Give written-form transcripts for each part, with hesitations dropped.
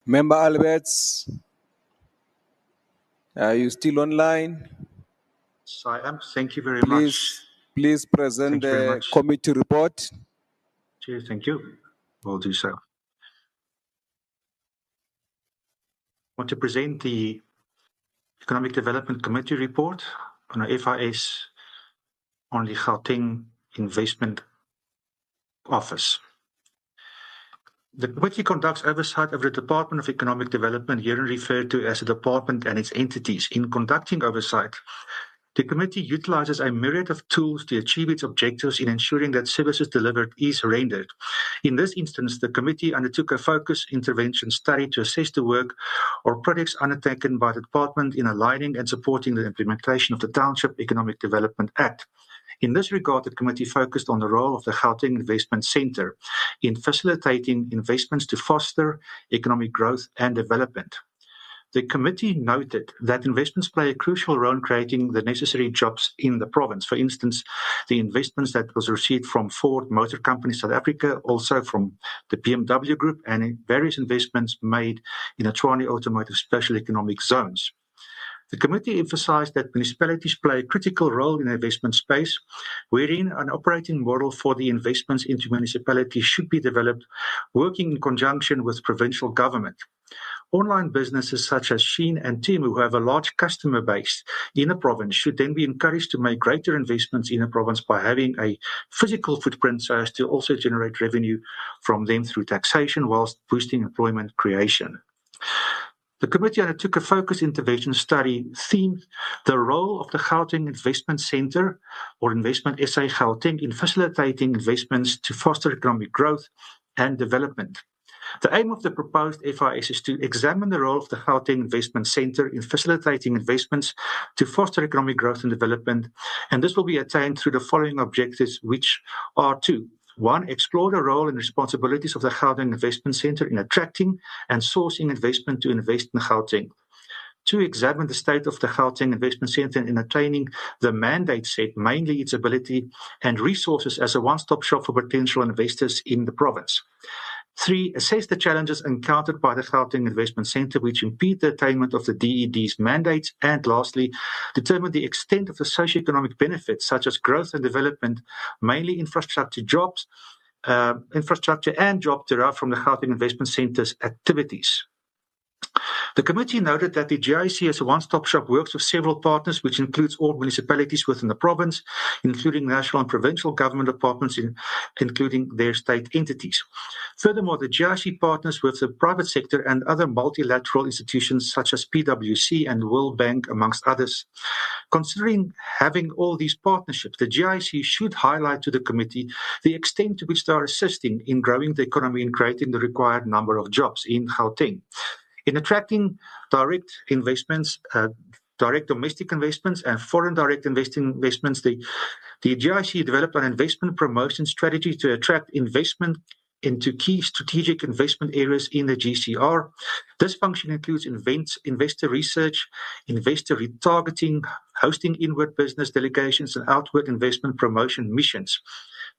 Member Alberts, are you still online? So I am. Thank you very much. Please present the committee report. Chair, thank you. Will do so. I want to present the Economic Development Committee report on the FIS on the Gauteng Investment Office. The committee conducts oversight of the Department of Economic Development, here referred to as the department and its entities. In conducting oversight, the committee utilizes a myriad of tools to achieve its objectives in ensuring that services delivered is rendered. In this instance, the committee undertook a focused intervention study to assess the work or projects undertaken by the department in aligning and supporting the implementation of the Township Economic Development Act. In this regard, the committee focused on the role of the Gauteng Investment Centre in facilitating investments to foster economic growth and development. The committee noted that investments play a crucial role in creating the necessary jobs in the province. For instance, the investments that was received from Ford Motor Company South Africa, also from the BMW Group, and various investments made in the Tshwane Automotive Special Economic Zones. The committee emphasized that municipalities play a critical role in the investment space, wherein an operating model for the investments into municipalities should be developed, working in conjunction with provincial government. Online businesses such as Shein and Temu, who have a large customer base in a province, should then be encouraged to make greater investments in a province by having a physical footprint so as to also generate revenue from them through taxation whilst boosting employment creation. The committee undertook a focused intervention study themed the role of the Gauteng Investment Centre or Investment SA Gauteng in facilitating investments to foster economic growth and development. The aim of the proposed FIS is to examine the role of the Gauteng Investment Centre in facilitating investments to foster economic growth and development, and this will be attained through the following objectives, which are to: 1. Explore the role and responsibilities of the Gauteng Investment Centre in attracting and sourcing investment to invest in Gauteng. 2. Examine the state of the Gauteng Investment Centre in attaining the mandate set, mainly its ability and resources as a one-stop shop for potential investors in the province. 3. Assess the challenges encountered by the Gauteng Investment Centre which impede the attainment of the DED's mandates. And lastly, determine the extent of the socio-economic benefits such as growth and development, mainly infrastructure and job derived from the Gauteng Investment Centre's activities. The committee noted that the GIC as a one-stop shop works with several partners, which includes all municipalities within the province, including national and provincial government departments, including their state entities. Furthermore, the GIC partners with the private sector and other multilateral institutions such as PwC and World Bank, amongst others. Considering having all these partnerships, the GIC should highlight to the committee the extent to which they are assisting in growing the economy and creating the required number of jobs in Gauteng. In attracting direct investments, direct domestic investments and foreign direct investments, the GIC developed an investment promotion strategy to attract investment into key strategic investment areas in the GCR. This function includes investor research, investor retargeting, hosting inward business delegations, and outward investment promotion missions.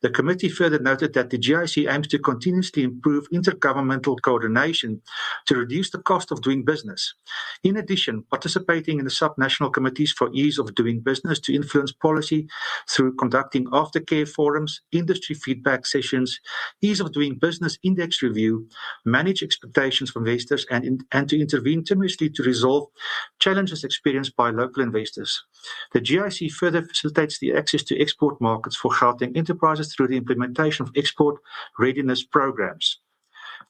The committee further noted that the GIC aims to continuously improve intergovernmental coordination to reduce the cost of doing business. In addition, participating in the subnational committees for ease of doing business to influence policy through conducting aftercare forums, industry feedback sessions, ease of doing business index review, manage expectations from investors, and to intervene timely to resolve challenges experienced by local investors. The GIC further facilitates the access to export markets for Gauteng enterprises through the implementation of export readiness programs.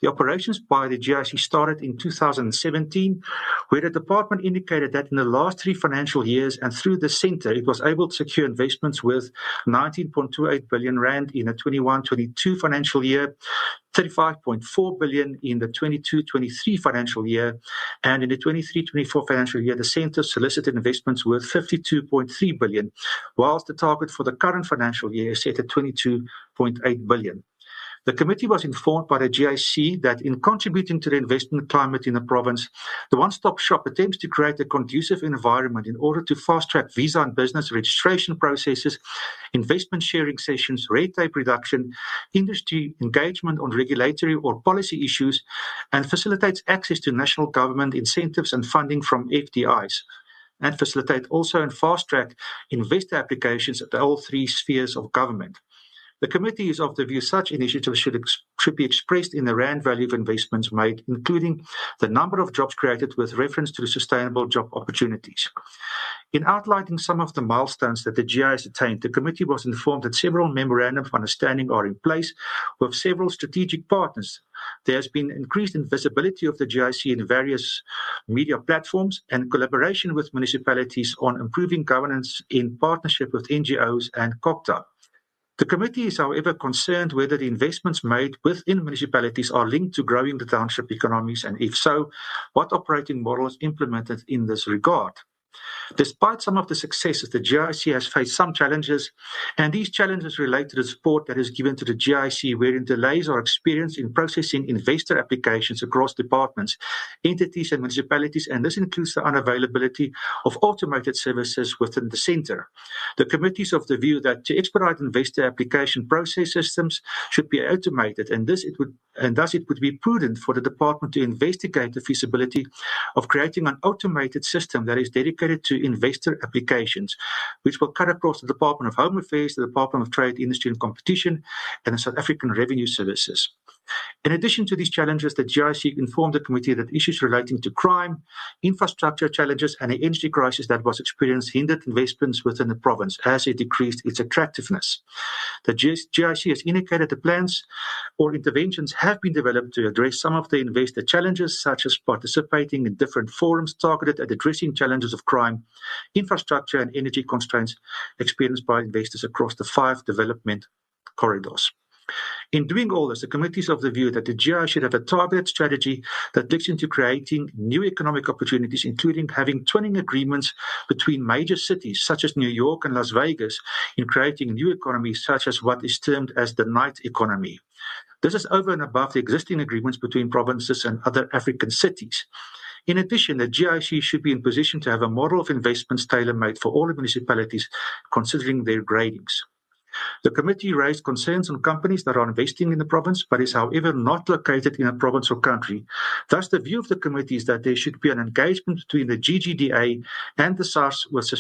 The operations by the GIC started in 2017, where the department indicated that in the last 3 financial years and through the centre, it was able to secure investments worth 19.28 billion rand in the 21-22 financial year, 35.4 billion in the 22-23 financial year, and in the 23-24 financial year, the centre solicited investments worth 52.3 billion, whilst the target for the current financial year is set at 22.8 billion. The committee was informed by the GIC that in contributing to the investment climate in the province, the one-stop shop attempts to create a conducive environment in order to fast-track visa and business registration processes, investment sharing sessions, red tape reduction, industry engagement on regulatory or policy issues, and facilitates access to national government incentives and funding from FDIs, and facilitate also and fast-track investor applications at all three spheres of government. The committee is of the view such initiatives should be expressed in the rand value of investments made, including the number of jobs created with reference to the sustainable job opportunities. In outlining some of the milestones that the GI has attained, the committee was informed that several memorandums of understanding are in place with several strategic partners. There has been increased visibility of the GIC in various media platforms and collaboration with municipalities on improving governance in partnership with NGOs and COCTA. The committee is, however, concerned whether the investments made within municipalities are linked to growing the township economies, and if so, what operating model is implemented in this regard. Despite some of the successes, the GIC has faced some challenges, and these challenges relate to the support that is given to the GIC, wherein delays are experienced in processing investor applications across departments, entities, and municipalities, and this includes the unavailability of automated services within the centre. The committee is of the view that to expedite investor application process systems should be automated, and thus it would be prudent for the department to investigate the feasibility of creating an automated system that is dedicated to investor applications, which will cut across the Department of Home Affairs, the Department of Trade, Industry and Competition, and the South African Revenue Services. In addition to these challenges, the GIC informed the committee that issues relating to crime, infrastructure challenges, and the energy crisis that was experienced hindered investments within the province as it decreased its attractiveness. The GIC has indicated the plans or interventions have been developed to address some of the investor challenges, such as participating in different forums targeted at addressing challenges of crime, infrastructure, and energy constraints experienced by investors across the 5 development corridors. In doing all this, the committee is of the view that the GI should have a targeted strategy that looks into creating new economic opportunities, including having twinning agreements between major cities such as New York and Las Vegas in creating new economies such as what is termed as the night economy. This is over and above the existing agreements between provinces and other African cities. In addition, the GIC should be in position to have a model of investments tailor-made for all the municipalities, considering their gradings. The committee raised concerns on companies that are investing in the province, but is, however, not located in a province or country. Thus, the view of the committee is that there should be an engagement between the GGDA and the SARS with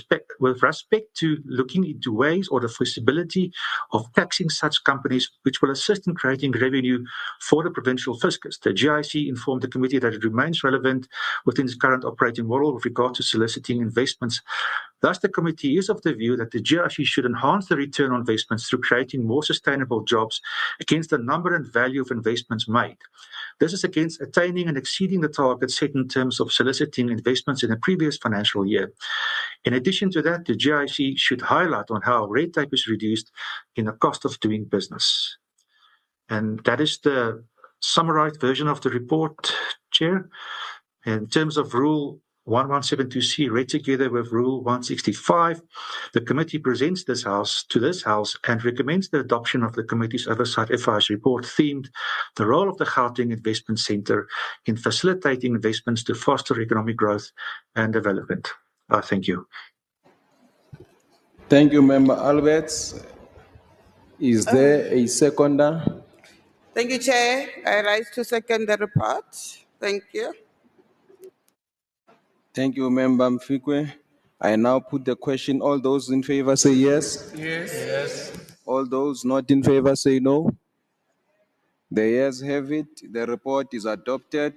respect to looking into ways or the feasibility of taxing such companies, which will assist in creating revenue for the provincial fiscus. The GIC informed the committee that it remains relevant within its current operating model with regard to soliciting investments. Thus, the committee is of the view that the GIC should enhance the return on investments through creating more sustainable jobs against the number and value of investments made. This is against attaining and exceeding the targets set in terms of soliciting investments in the previous financial year. In addition to that, the GIC should highlight on how red tape is reduced in the cost of doing business. And that is the summarized version of the report, Chair. In terms of Rule 1172C, read together with Rule 165, the committee presents to this House and recommends the adoption of the committee's oversight FIS report themed the role of the Gauteng Investment Centre in facilitating investments to foster economic growth and development. Thank you. Thank you, Member Alberts. Is there a seconder? Thank you, Chair. I rise to second the report. Thank you. Thank you, Member Mfikwe. I now put the question. All those in favor say yes. Yes. All those not in favor say no. The ayes have it. The report is adopted.